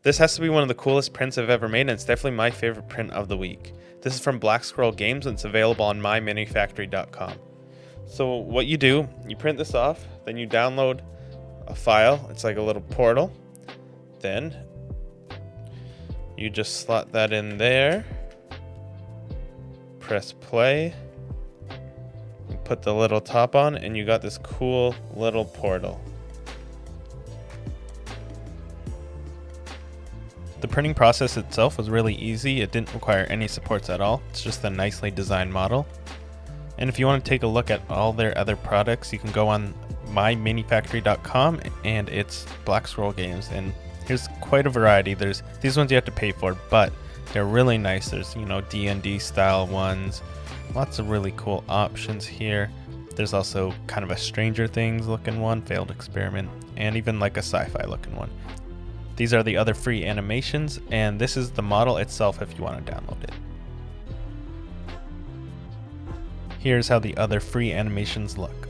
This has to be one of the coolest prints I've ever made, and it's definitely my favorite print of the week. This is from Black Squirrel Games, and it's available on myminifactory.com. So what you do, you print this off, then you download a file. It's like a little portal. Then you just slot that in there, press play, and put the little top on, and you got this cool little portal. The printing process itself was really easy. It didn't require any supports at all. It's just a nicely designed model. And if you want to take a look at all their other products, you can go on myminifactory.com, and it's Black Squirrel Games. And here's quite a variety. There's these ones you have to pay for, but they're really nice. There's, D&D style ones. Lots of really cool options here. There's also kind of a Stranger Things looking one, failed experiment, and even like a sci-fi looking one. These are the other free animations, and this is the model itself if you want to download it. Here's how the other free animations look.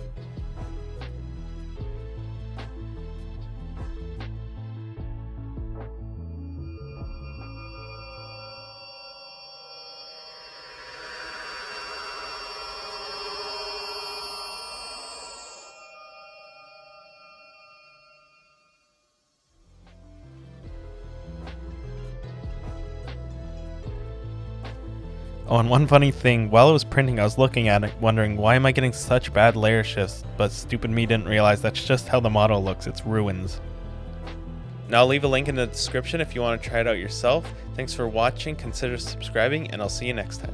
Oh, and one funny thing, while I was printing, I was looking at it, wondering why am I getting such bad layer shifts, but stupid me didn't realize that's just how the model looks. It's ruins. Now I'll leave a link in the description if you want to try it out yourself. Thanks for watching, consider subscribing, and I'll see you next time.